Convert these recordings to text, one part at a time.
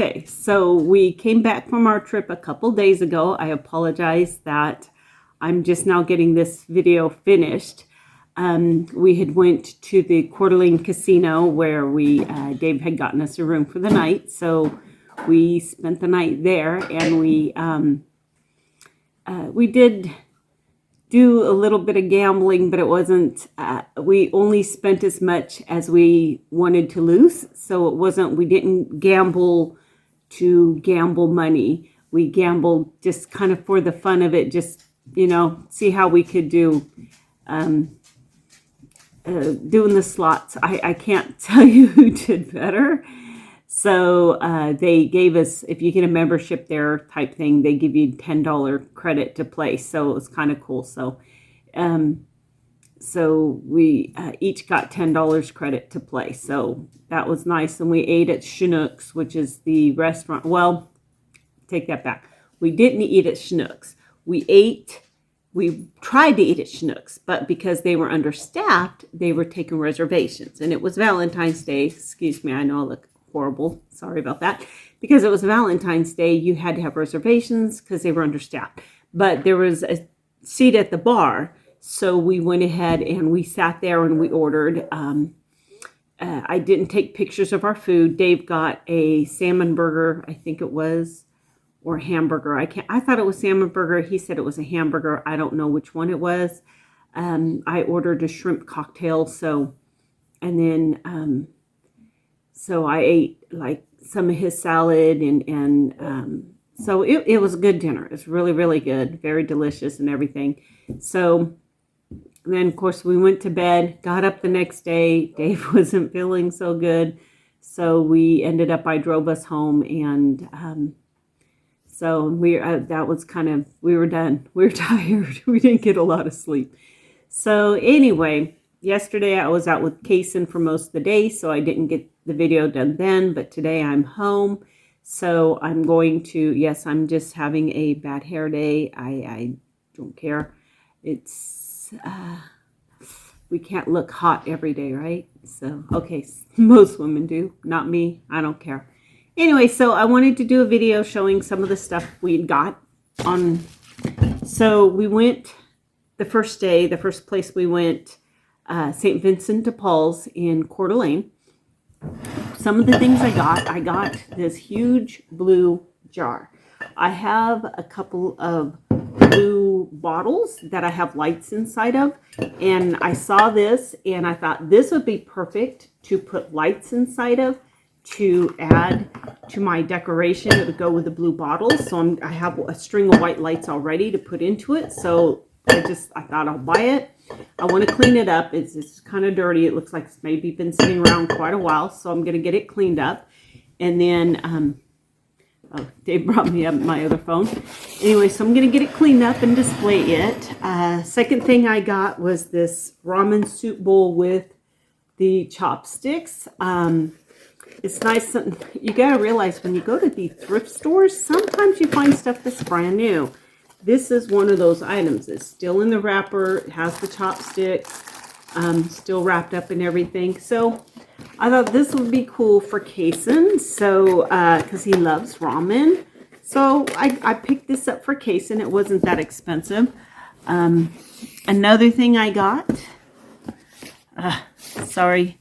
Okay, so we came back from our trip a couple days ago. I apologize that I'm just now getting this video finished. We had went to the Coeur d'Alene Casino where Dave had gotten us a room for the night. So we spent the night there, and we did do a little bit of gambling, but it wasn't, we only spent as much as we wanted to lose. So we didn't gamble to gamble money. We gambled just kind of for the fun of it, just, see how we could do doing the slots. I can't tell you who did better. So they gave us, if you get a membership there type thing, they give you $10 credit to play. So it was kind of cool. So we each got $10 credit to play. So that was nice. And we ate at Chinook's, which is the restaurant. Well, take that back. We didn't eat at Chinook's. We tried to eat at Chinook's, but because they were understaffed, they were taking reservations. And it was Valentine's Day. Excuse me, I know I look horrible. Sorry about that. Because it was Valentine's Day, you had to have reservations because they were understaffed. But there was a seat at the bar, so we went ahead and we sat there and we ordered. I didn't take pictures of our food. Dave got a salmon burger, I think it was, or hamburger. I thought it was salmon burger. He said it was a hamburger. I don't know which one it was. I ordered a shrimp cocktail. So I ate like some of his salad and so it was a good dinner. It was really, really good, very delicious and everything. So then of course we went to bed, got up the next day. Dave wasn't feeling so good. So I drove us home, and so we were done. We were tired. We didn't get a lot of sleep. So anyway, yesterday I was out with Kaysen for most of the day, so I didn't get the video done then, but today I'm home. So I'm I'm just having a bad hair day. I don't care. We can't look hot every day, right? So, okay, most women do, not me. I don't care. Anyway, so I wanted to do a video showing some of the stuff we got on. So we went the first place we went, St. Vincent de Paul's in Coeur d'Alene. Some of the things I got this huge blue jar. I have a couple of blue bottles that I have lights inside of, and I saw this and I thought this would be perfect to put lights inside of to add to my decoration. It would go with the blue bottles. So I have a string of white lights already to put into it. So I thought I'll buy it. I want to clean it up. It's kind of dirty. It looks like it's maybe been sitting around quite a while. So I'm going to get it cleaned up. And then, Dave brought me up my other phone. Anyway, so I'm going to get it cleaned up and display it. Second thing I got was this ramen soup bowl with the chopsticks. It's nice. You got to realize when you go to the thrift stores, sometimes you find stuff that's brand new. This is one of those items. It's still in the wrapper. It has the chopsticks, still wrapped up and everything. So I thought this would be cool for Kaysen. So, because he loves ramen. So I picked this up for Kaysen. It wasn't that expensive. Another thing I got, sorry,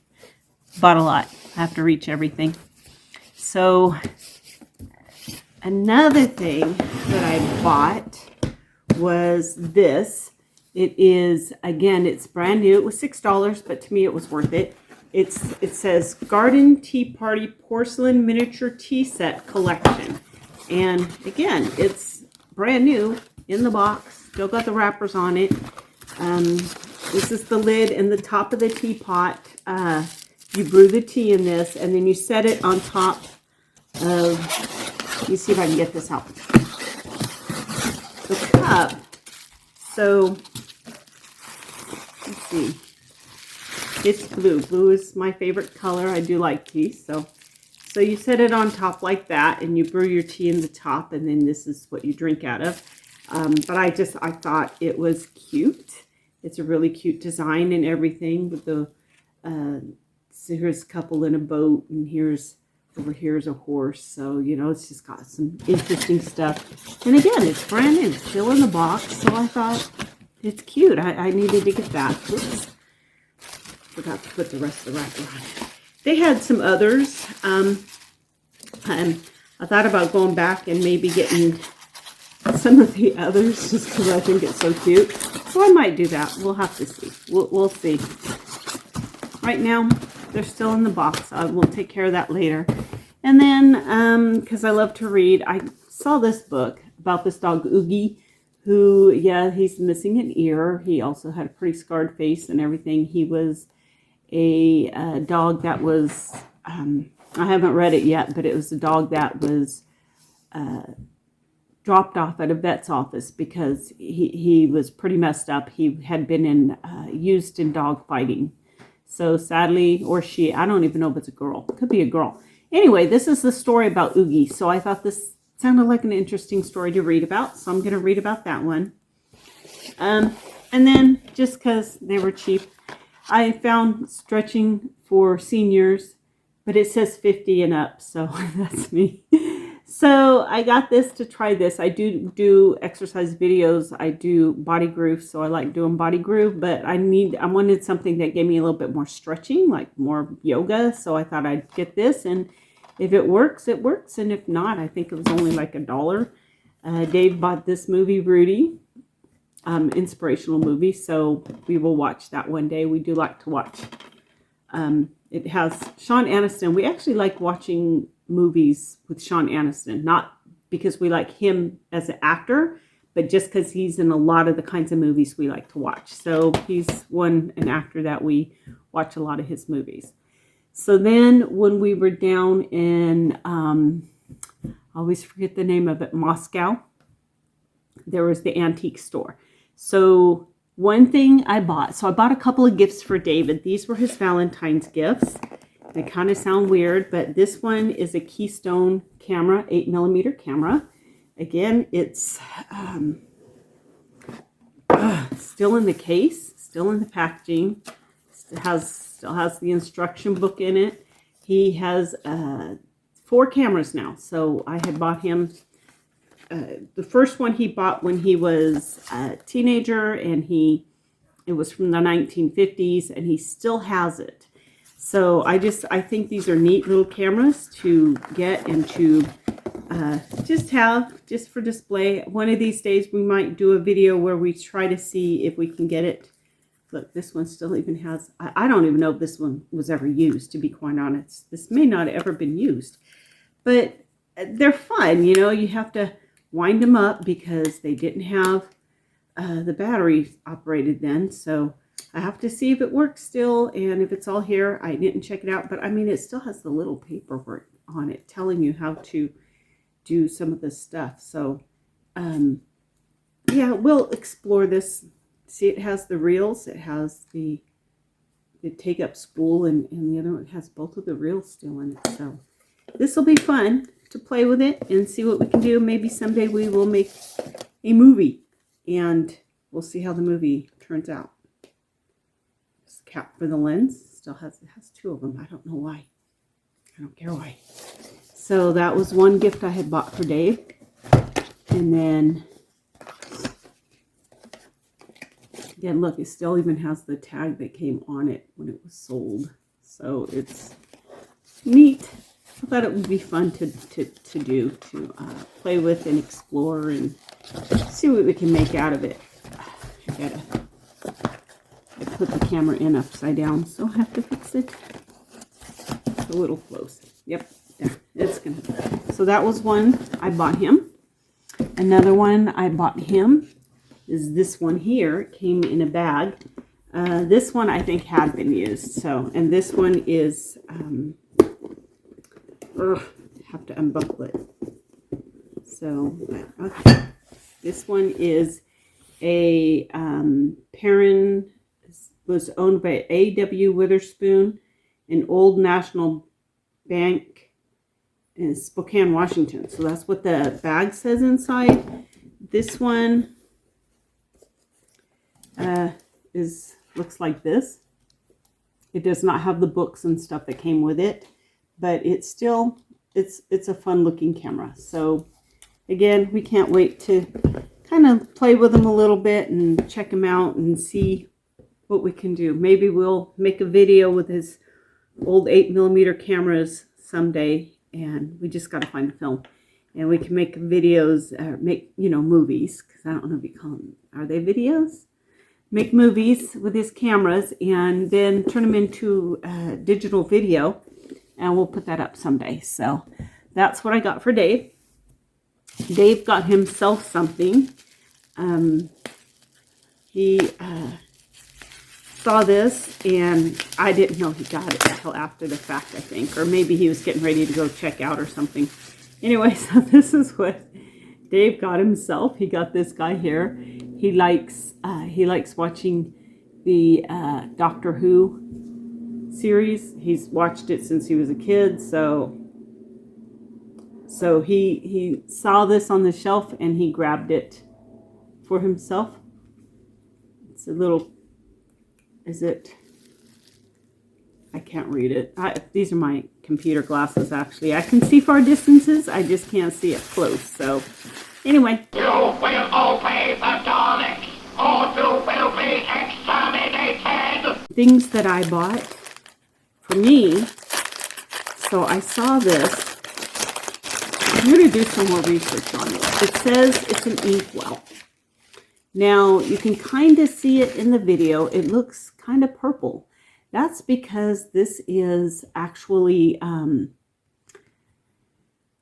bought a lot. I have to reach everything. So another thing that I bought was this. It is, again, it's brand new. It was $6, but to me it was worth it. It says Garden Tea Party Porcelain Miniature Tea Set Collection. And again, it's brand new in the box. Still got the wrappers on it. This is the lid and the top of the teapot. You brew the tea in this, and then you set it on top of, let me see if I can get this out, the cup. So, let's see. It's blue. Blue is my favorite color. I do like tea. So you set it on top like that, and you brew your tea in the top, and then this is what you drink out of. But I thought it was cute. It's a really cute design and everything with the, so here's a couple in a boat, and here's Over here is a horse. So, you know, it's just got some interesting stuff. And again, it's brand new. It's still in the box. So I thought it's cute. I needed to get that. Oops. Forgot to put the rest of the wrapper on. They had some others. And I thought about going back and maybe getting some of the others just because I think it's so cute. So I might do that. We'll have to see. We'll see. Right now, they're still in the box. I will take care of that later. And then, because I love to read, I saw this book about this dog, Oogie, who, yeah, he's missing an ear. He also had a pretty scarred face and everything. He was a dog that was, I haven't read it yet, but it was a dog that was dropped off at a vet's office because he was pretty messed up. He had been used in dog fighting. So sadly, or she, I don't even know if it's a girl. It could be a girl. Anyway, this is the story about Oogie. So I thought this sounded like an interesting story to read about. So I'm going to read about that one. And then just because they were cheap, I found stretching for seniors, but it says 50 and up. So that's me. So I got this to try this. I do exercise videos. I do body groove, so I like doing body groove, but I wanted something that gave me a little bit more stretching, like more yoga. So I thought I'd get this, and if it works, it works. And if not, I think it was only like $1. Dave bought this movie, Rudy, inspirational movie. So we will watch that one day. We do like to watch. It has Sean Aniston. We actually like watching movies with Sean Aniston, not because we like him as an actor, but just because he's in a lot of the kinds of movies we like to watch. So he's an actor that we watch a lot of his movies. So then when we were down in, I always forget the name of it, Moscow, there was the antique store. So one thing I bought a couple of gifts for David. These were his Valentine's gifts. They kind of sound weird, but this one is a Keystone camera, 8mm camera. Again, it's still in the case, still in the packaging. Still has the instruction book in it. He has 4 cameras now. So I had bought him the first one he bought when he was a teenager, and it was from the 1950s, and he still has it. So I think these are neat little cameras to get and to just for display. One of these days we might do a video where we try to see if we can get it. Look, this one still even has, I don't even know if this one was ever used, to be quite honest. This may not have ever been used, but they're fun. You know, you have to wind them up because they didn't have the battery operated then. So I have to see if it works still, and if it's all here. I didn't check it out, but I mean, it still has the little paperwork on it telling you how to do some of this stuff. So, yeah, we'll explore this. See, it has the reels, it has the take-up spool, and the other one has both of the reels still in it. So this will be fun to play with it and see what we can do. Maybe someday we will make a movie, and we'll see how the movie turns out. Cap for the lens. Still it has 2 of them. I don't know why. I don't care why. So that was one gift I had bought for Dave. And then again, look, it still even has the tag that came on it when it was sold. So it's neat. I thought it would be fun to play with and explore and see what we can make out of it. I put the camera in upside down, so I have to fix it. It's a little close. Yep, there. It's gonna. So that was one I bought him. Another one I bought him is this one here. It came in a bag. This one I think had been used. So, and this one is. Have to unbuckle it. So, okay. This one is a Perrin. Was owned by A.W. Witherspoon, an Old National Bank in Spokane, Washington. So that's what the bag says inside. This one looks like this. It does not have the books and stuff that came with it, but it's still it's a fun looking camera. So again, we can't wait to kind of play with them a little bit and check them out and see what we can do. Maybe we'll make a video with his old 8mm cameras someday, and we just got to find a film. And we can make videos, make, you know, movies, because I don't know if you call them, are they videos? Make movies with his cameras and then turn them into digital video, and we'll put that up someday. So that's what I got for Dave. Dave got himself something. He saw this, and I didn't know he got it until after the fact, I think. Or maybe he was getting ready to go check out or something. Anyway, so this is what Dave got himself. He got this guy here. He likes watching the Doctor Who series. He's watched it since he was a kid. So he saw this on the shelf and he grabbed it for himself. It's a little, I can't read it. These are my computer glasses, actually. I can see far distances. I just can't see it close. So anyway. You will obey the Daleks, or you will be exterminated. Things that I bought for me. So I saw this. I'm going to do some more research on it. It says it's an inkwell. Now, you can kind of see it in the video. It looks kind of purple. That's because this is actually,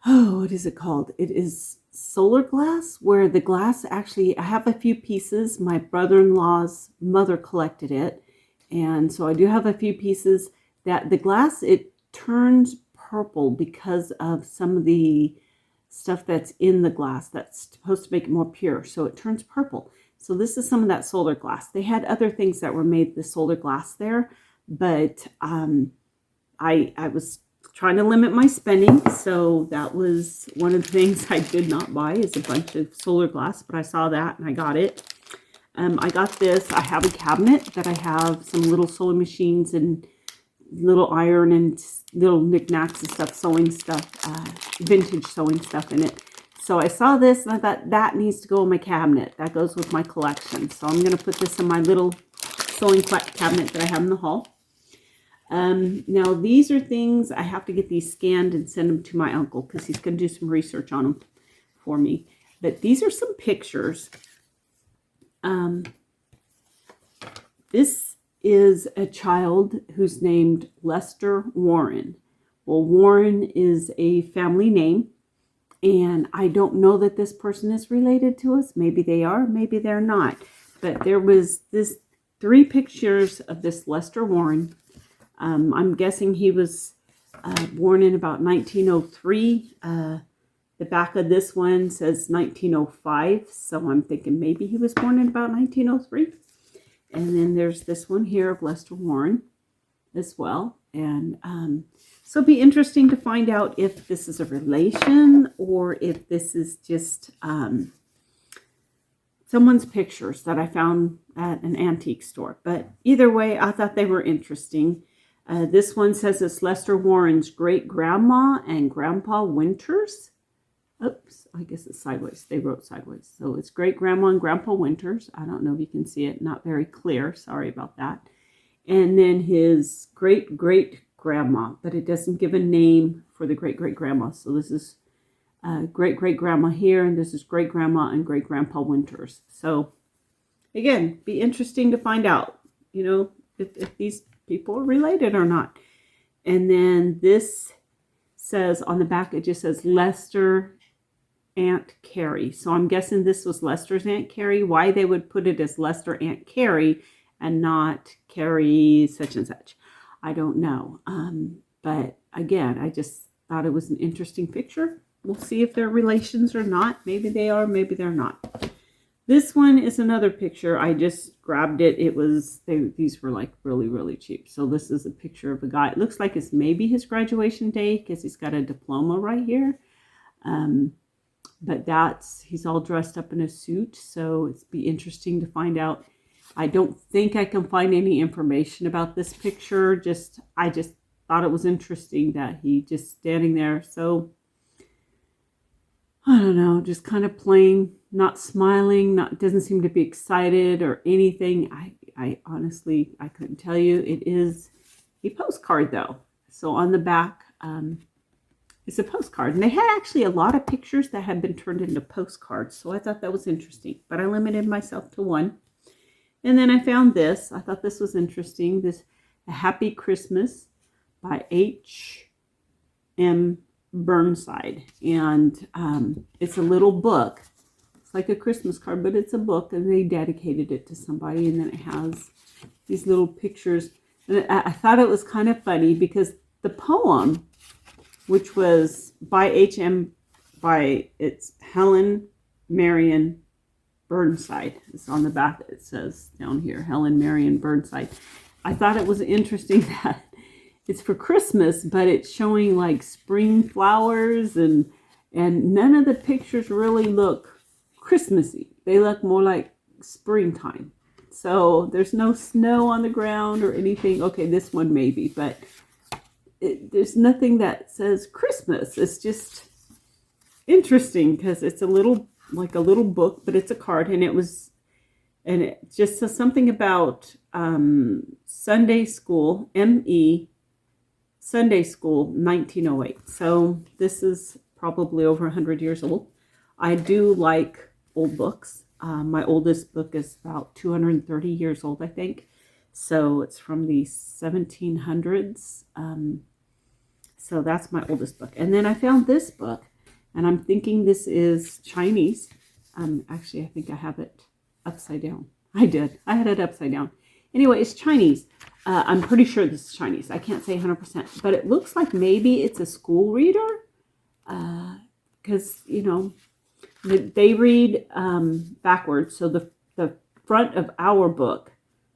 what is it called? It is solar glass, where the glass actually, I have a few pieces. My brother-in-law's mother collected it. And so I do have a few pieces that the glass, it turns purple because of some of the stuff that's in the glass that's supposed to make it more pure. So it turns purple. So this is some of that solar glass. They had other things that were made with solar glass there. But I was trying to limit my spending, so that was one of the things I did not buy, is a bunch of solar glass, but I saw that and I got it. I got this. I have a cabinet that I have some little sewing machines and little iron and little knickknacks and stuff, sewing stuff, vintage sewing stuff in it. So I saw this and I thought that needs to go in my cabinet. That goes with my collection. So I'm going to put this in my little sewing cabinet that I have in the hall. Now these are things, I have to get these scanned and send them to my uncle because he's going to do some research on them for me. But these are some pictures. This is a child who's named Lester Warren. Well, Warren is a family name, and I don't know that this person is related to us. Maybe they are, maybe they're not. But there was this 3 pictures of this Lester Warren. I'm guessing he was born in about 1903. The back of this one says 1905, so I'm thinking maybe he was born in about 1903. And then there's this one here of Lester Warren as well. And so it'll be interesting to find out if this is a relation or if this is just someone's pictures that I found at an antique store. But either way, I thought they were interesting. This one says it's Lester Warren's great-grandma and Grandpa Winters. Oops, I guess it's sideways. They wrote sideways. So it's great-grandma and Grandpa Winters. I don't know if you can see it. Not very clear. Sorry about that. And then his great-great-grandma. But it doesn't give a name for the great-great-grandma. So this is great-great-grandma here. And this is great-grandma and great-grandpa Winters. So again, be interesting to find out, you know, if these people are related or not. And then this says on the back, it just says Lester Aunt Carrie. So I'm guessing this was Lester's Aunt Carrie. Why they would put it as Lester Aunt Carrie and not Carrie such and such, I don't know. But again, I just thought it was an interesting picture. We'll see if they're relations or not. Maybe they are, maybe they're not. This one is another picture. I just grabbed it. These were like really, really cheap. So this is a picture of a guy. It looks like it's maybe his graduation day because he's got a diploma right here. But he's all dressed up in a suit. So it'd be interesting to find out. I don't think I can find any information about this picture. I just thought it was interesting that he just standing there. So I don't know, just kind of plain, not smiling, doesn't seem to be excited or anything. I honestly, I couldn't tell you. It is a postcard though. So on the back, it's a postcard. And they had actually a lot of pictures that had been turned into postcards. So I thought that was interesting. But I limited myself to one. And then I found this. I thought this was interesting. This A Happy Christmas by H.M. Burnside. And it's a little book. It's like a Christmas card, but it's a book. And they dedicated it to somebody. And then it has these little pictures. And I thought it was kind of funny because the poem, which was by it's Helen Marion Burnside. It's on the back. It says down here, Helen Marion Burnside. I thought it was interesting that it's for Christmas, but it's showing like spring flowers and none of the pictures really look Christmassy. They look more like springtime. So there's no snow on the ground or anything. Okay, this one maybe, but there's nothing that says Christmas. It's just interesting because it's a little book, but it's a card, and it just says something about Sunday school, ME Sunday School 1908. So this is probably over 100 years old. I do like old books. My oldest book is about 230 years old, I think. So it's from the 1700s. So that's my oldest book. And then I found this book, and I'm thinking this is Chinese. Actually, I think I have it upside down. I did. I had it upside down. Anyway, it's Chinese. I'm pretty sure this is Chinese. I can't say 100%, but it looks like maybe it's a school reader. Because, you know, they read backwards. So the front of our book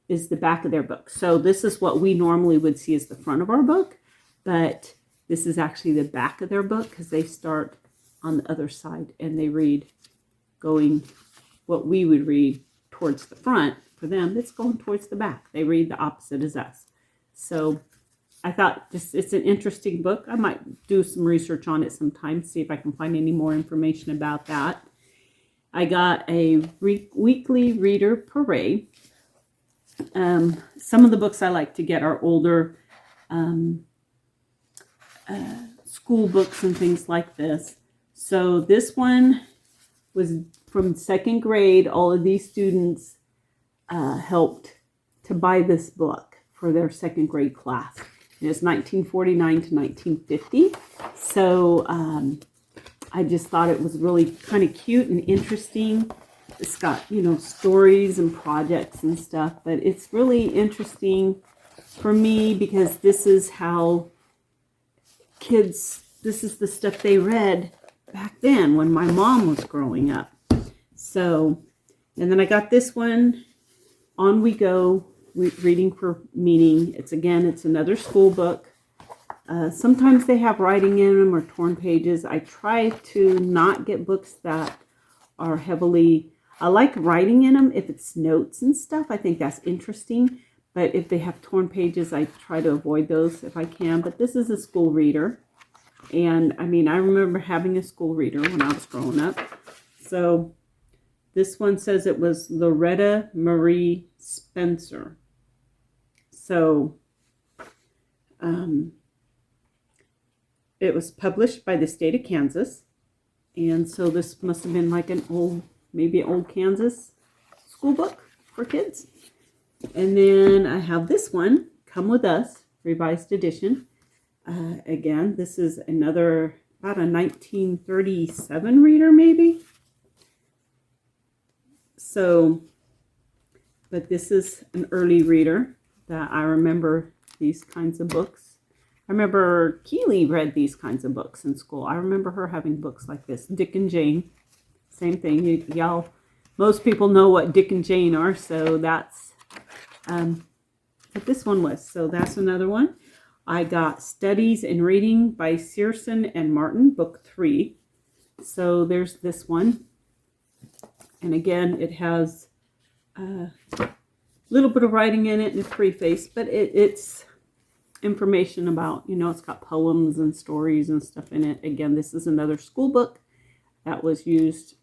is the back of their book. So this is what we normally would see as the front of our book. But this is actually the back of their book because they start on the other side and they read going what we would read towards the front. For them, it's going towards the back. They read the opposite as us. So I thought it's an interesting book. I might do some research on it sometime, see if I can find any more information about that. I got a weekly reader parade. Some of the books I like to get are older school books and things like this. So this one was from second grade. All of these students helped to buy this book for their second grade class. And it's 1949 to 1950. So I just thought it was really kind of cute and interesting. It's got, you know, stories and projects and stuff, but it's really interesting for me because this is how kids, this is the stuff they read back then when my mom was growing up. So, and then I got this one, On We Go, Reading for Meaning. It's another school book. Sometimes they have writing in them or torn pages. I try to not get books that are heavily, I like writing in them if it's notes and stuff. I think that's interesting. But if they have torn pages, I try to avoid those if I can. But this is a school reader. And I mean, I remember having a school reader when I was growing up. So this one says it was Loretta Marie Spencer. So it was published by the state of Kansas. And so this must have been like maybe an old Kansas school book for kids. And then I have this one, Come With Us, revised edition. Again, this is another, about a 1937 reader maybe. So, but this is an early reader that I remember these kinds of books. I remember Keely read these kinds of books in school. I remember her having books like this. Dick and Jane, same thing. Y'all, most people know what Dick and Jane are, so that's what this one was. So that's another one. I got Studies in Reading by Searson and Martin, book 3. So there's this one. And again, it has a little bit of writing in it and a preface, but it's information about, it's got poems and stories and stuff in it. Again, this is another school book that was used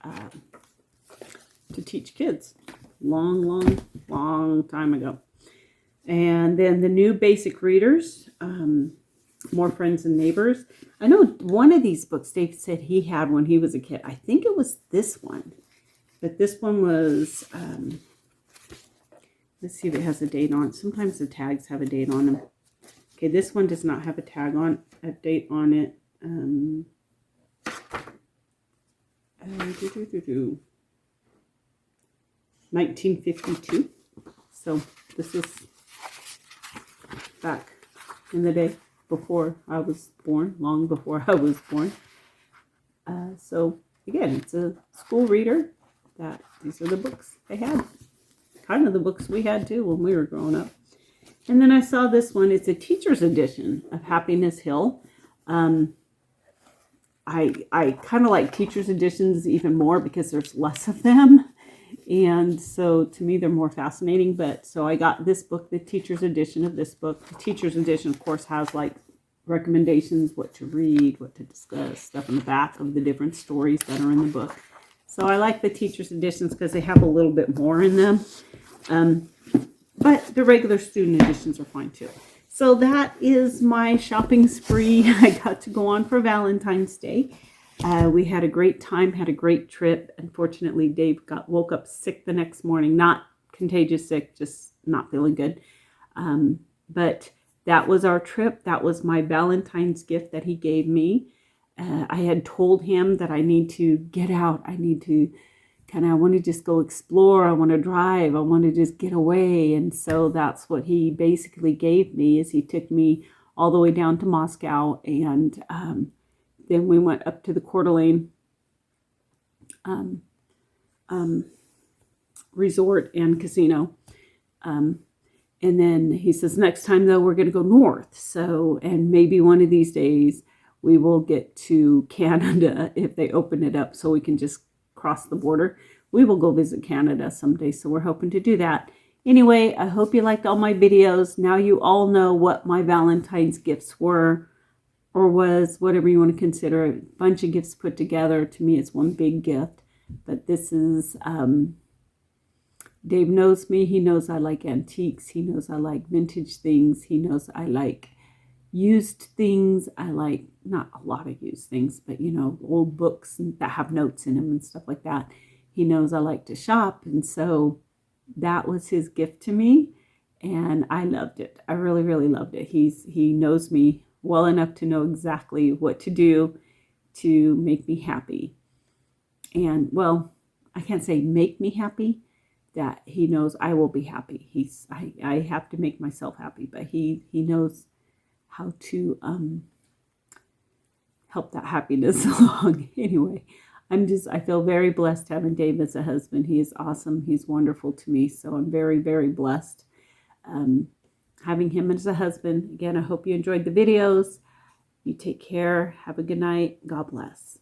to teach kids long time ago. And then the new basic readers, More Friends and Neighbors. I know one of these books Dave said he had when he was a kid. I think it was this one. But this one was, let's see if it has a date on it. Sometimes the tags have a date on them. Okay, this one does not have a date on it. 1952. So this is back in the day before I was born, long before I was born. So again, it's a school reader. These are the books they had. Kind of the books we had too when we were growing up. And then I saw this one. It's a teacher's edition of Happiness Hill. I kind of like teacher's editions even more because there's less of them. And so to me, they're more fascinating. But so I got this book, the teacher's edition of this book. The teacher's edition, of course, has like recommendations, what to read, what to discuss, stuff in the back of the different stories that are in the book. So I like the teacher's editions because they have a little bit more in them. But the regular student editions are fine too. So that is my shopping spree I got to go on for Valentine's Day. We had a great time, had a great trip. Unfortunately, Dave woke up sick the next morning. Not contagious sick, just not feeling good. But that was our trip. That was my Valentine's gift that he gave me. I had told him that I need to get out. I need to I want to just go explore. I want to drive. I want to just get away. And so that's what he basically gave me, is he took me all the way down to Moscow. And then we went up to the Coeur d'Alene resort and casino. And then he says, next time though, we're going to go north. So, and maybe one of these days we will get to Canada if they open it up so we can just cross the border. We will go visit Canada someday, so we're hoping to do that. Anyway, I hope you liked all my videos. Now you all know what my Valentine's gifts were, or was, whatever you want to consider. A bunch of gifts put together. To me, it's one big gift. But this is, Dave knows me. He knows I like antiques. He knows I like vintage things. He knows I like used things. I like, not a lot of used things, but old books that have notes in them and stuff like that. He knows I like to shop, and so that was his gift to me, and I loved it. I really, really loved it. He knows me well enough to know exactly what to do to make me happy. And well, I can't say make me happy, that he knows I will be happy. I have to make myself happy, but he knows how to help that happiness along. Anyway, I feel very blessed having Dave as a husband. He is awesome. He's wonderful to me. So I'm very, very blessed having him as a husband. Again, I hope you enjoyed the videos. You take care. Have a good night. God bless.